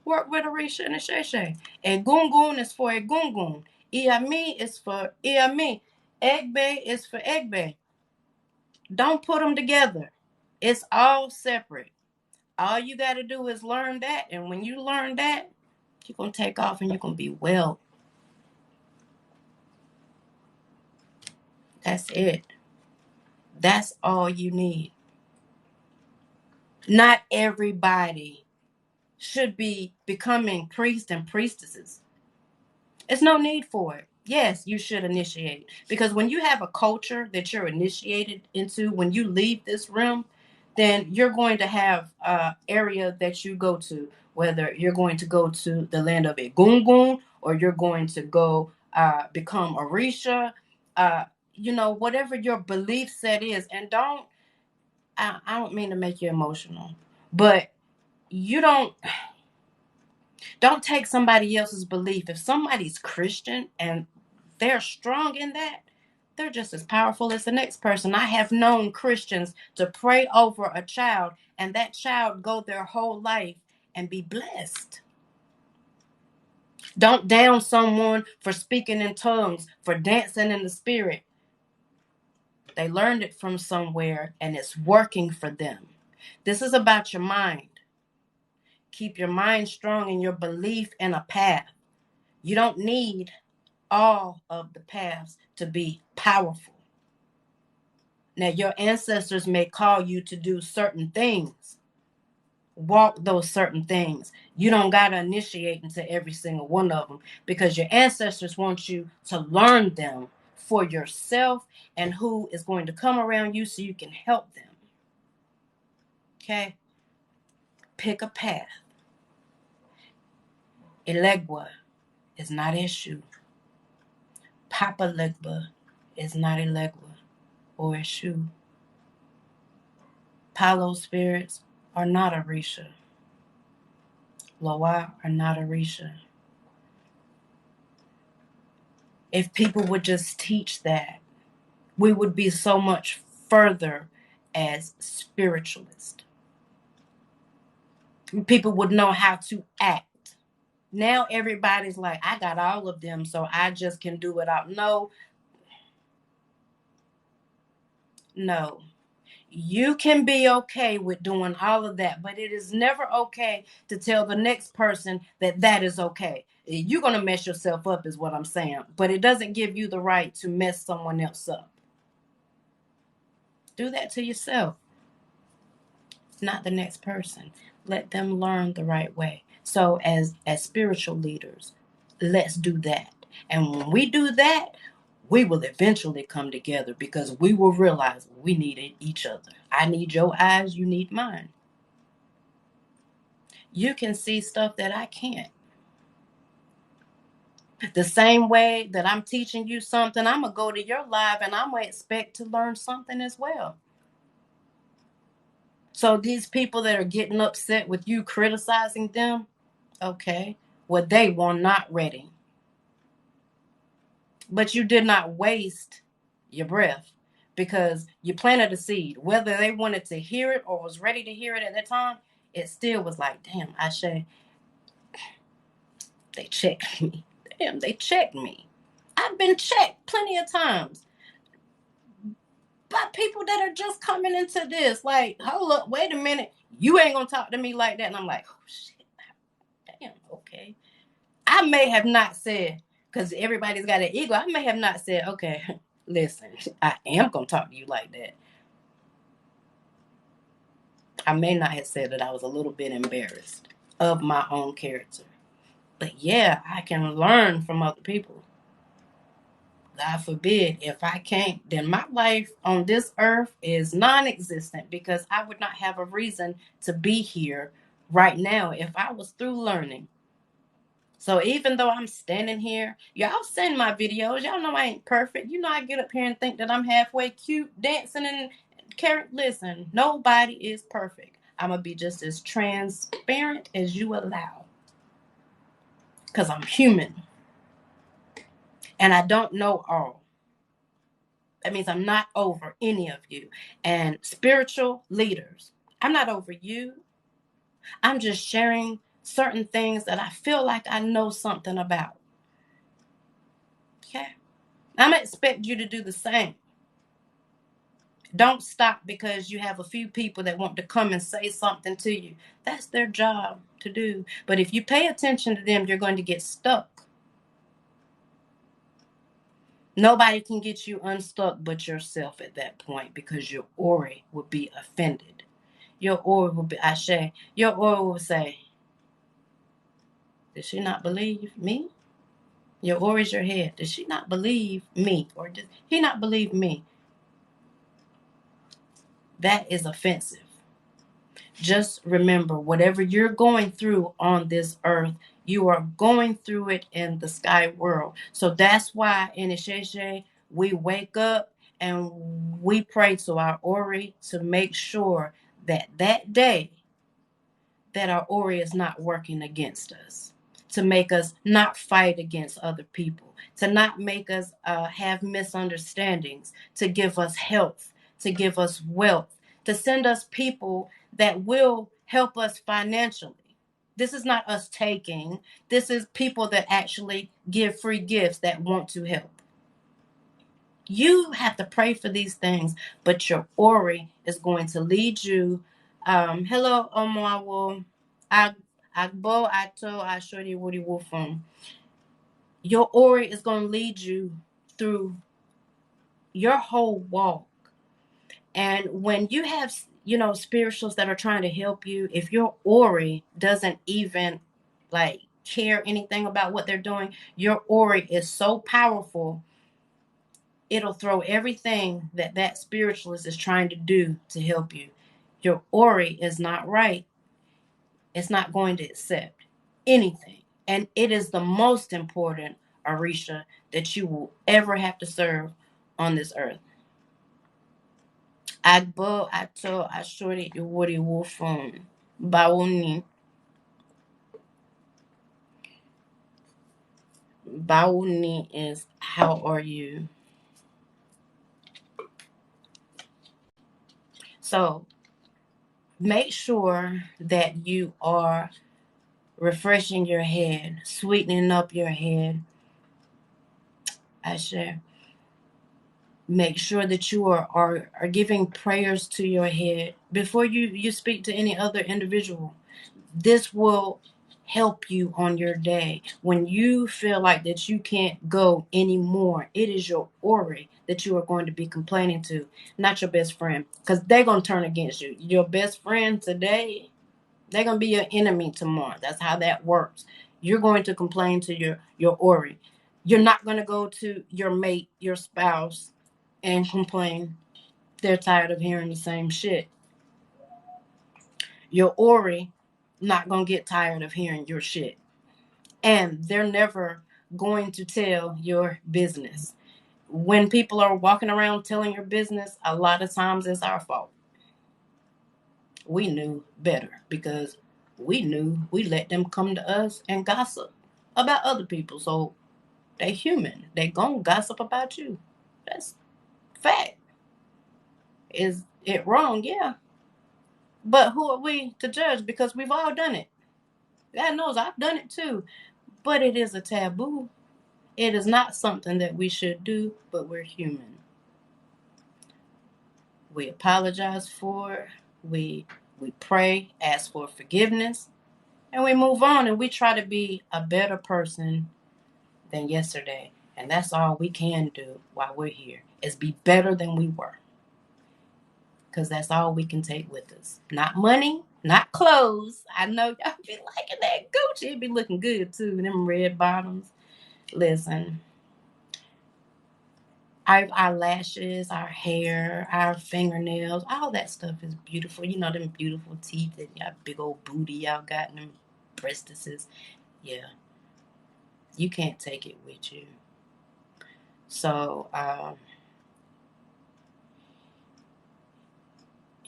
work with Orisha and isese. Egungun is for Egungun. Iami is for Iami. Egbe is for Egbe. Don't put them together. It's all separate. All you got to do is learn that. And when you learn that, you're going to take off and you're going to be well. That's it. That's all you need. Not everybody should be becoming priests and priestesses. There's no need for it. Yes, you should initiate. Because when you have a culture that you're initiated into, when you leave this room, then you're going to have an area that you go to, whether you're going to go to the land of Egungun or you're going to go become Orisha, whatever your belief set is. And I don't mean to make you emotional, but you don't take somebody else's belief. If somebody's Christian and they're strong in that, they're just as powerful as the next person. I have known Christians to pray over a child and that child go their whole life and be blessed. Don't down someone for speaking in tongues, for dancing in the spirit. They learned it from somewhere and it's working for them. This is about your mind. Keep your mind strong in your belief in a path. You don't need all of the paths to be powerful. Now, your ancestors may call you to do certain things, walk those certain things. You don't got to initiate into every single one of them because your ancestors want you to learn them for yourself and who is going to come around you so you can help them. Okay? Pick a path. Elegua is not Eshu. Papa Legba is not Elegua or Eshu. Palo spirits are not Orisha. Loa are not Orisha. If people would just teach that, we would be so much further as spiritualists. People would know how to act. Now everybody's like, I got all of them, so I just can do it out. No. You can be okay with doing all of that, but it is never okay to tell the next person that that is okay. You're going to mess yourself up is what I'm saying, but it doesn't give you the right to mess someone else up. Do that to yourself, not the next person. Let them learn the right way. So as spiritual leaders, let's do that. And when we do that, we will eventually come together because we will realize we need each other. I need your eyes, you need mine. You can see stuff that I can't. The same way that I'm teaching you something, I'm going to go to your live and I'm going to expect to learn something as well. So these people that are getting upset with you criticizing them, okay, well, they were not ready. But you did not waste your breath because you planted a seed. Whether they wanted to hear it or was ready to hear it at that time, it still was like, damn, Ashe, they checked me. Damn, they checked me. I've been checked plenty of times by people that are just coming into this. Like, hold up, wait a minute. You ain't going to talk to me like that. And I'm like, oh, shit. Damn, okay. I may have not said, because everybody's got an ego, I may have not said, okay, listen, I am going to talk to you like that. I may not have said that. I was a little bit embarrassed of my own character. But yeah, I can learn from other people. God forbid, if I can't, then my life on this earth is non-existent because I would not have a reason to be here right now if I was through learning. So even though I'm standing here, y'all send my videos. Y'all know I ain't perfect. You know I get up here and think that I'm halfway cute, dancing and Listen, nobody is perfect. I'm going to be just as transparent as you allow. Because I'm human. And I don't know all. That means I'm not over any of you. And spiritual leaders, I'm not over you. I'm just sharing certain things that I feel like I know something about. Okay? I'm going to expect you to do the same. Don't stop because you have a few people that want to come and say something to you. That's their job to do. But if you pay attention to them, you're going to get stuck. Nobody can get you unstuck but yourself at that point, because your aura will be offended. Your aura will be ashe. Your aura will say, did she not believe me? Your aura is your head. Did she not believe me? Or did he not believe me? That is offensive. Just remember, whatever you're going through on this earth, you are going through it in the sky world. So that's why in Isheshe, we wake up and we pray to our Ori to make sure that that day that our Ori is not working against us, to make us not fight against other people, to not make us have misunderstandings, to give us health, to give us wealth, to send us people that will help us financially. This is not us taking. This is people that actually give free gifts that want to help. You have to pray for these things, but your Ori is going to lead you. Hello, Omwawo. Agbo Ato Ashori Woody Wolfum. Your Ori is going to lead you through your whole walk. And when you have, spirituals that are trying to help you, if your Ori doesn't even like care anything about what they're doing, your Ori is so powerful, it'll throw everything that that spiritualist is trying to do to help you. Your Ori is not right. It's not going to accept anything. And it is the most important Orisha that you will ever have to serve on this earth. Agbo Ato Ashori Iwori Wofun Bawuni. Bawuni is how are you? So make sure that you are refreshing your head, sweetening up your head. I share. Make sure that you are giving prayers to your head before you speak to any other individual. This will help you on your day. When you feel like that you can't go anymore, it is your aura that you are going to be complaining to, not your best friend, because they're going to turn against you. Your best friend today, they're going to be your enemy tomorrow. That's how that works. You're going to complain to your Ori. You're not going to go to your mate, your spouse, and complain. They're tired of hearing the same shit. Your Ori not going to get tired of hearing your shit. And they're never going to tell your business. When people are walking around telling your business, a lot of times it's our fault. We knew better because we knew we let them come to us and gossip about other people. So they human. They gonna gossip about you. That's fact. Is it wrong? Yeah. But who are we to judge? Because we've all done it. God knows I've done it too. But it is a taboo. It is not something that we should do, but we're human. We apologize for, we pray, ask for forgiveness, and we move on and we try to be a better person than yesterday. And that's all we can do while we're here, is be better than we were. Because that's all we can take with us. Not money, not clothes. I know y'all be liking that Gucci. It be looking good too. Them red bottoms. Listen, our lashes, our hair, our fingernails, all that stuff is beautiful. You know, them beautiful teeth and y'all big old booty y'all got and them breastises. Yeah, you can't take it with you. So,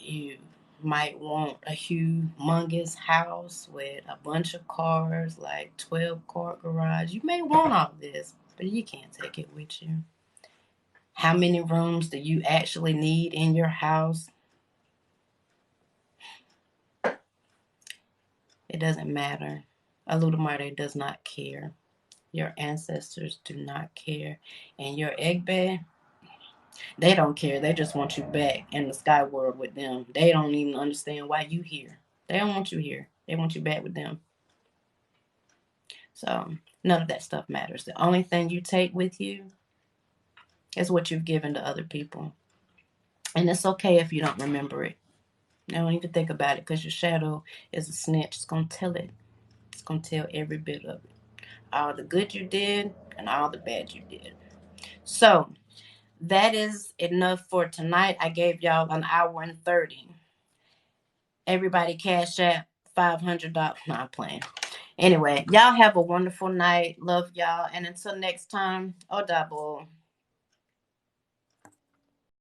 You might want a humongous house with a bunch of cars, like 12-car garage. You may want all this, but you can't take it with you. How many rooms do you actually need in your house? It doesn't matter. Oludumare does not care. Your ancestors do not care. And your Egbe, they don't care. They just want you back in the sky world with them. They don't even understand why you here. They don't want you here. They want you back with them. So none of that stuff matters. The only thing you take with you is what you've given to other people. And it's okay if you don't remember it. Don't even think about it, because your shadow is a snitch. It's going to tell it. It's going to tell every bit of it. All the good you did and all the bad you did. So that is enough for tonight. I gave y'all an hour and 30. Everybody cash out $500. No, I'm playing. Anyway, y'all have a wonderful night. Love y'all. And until next time, Odabo.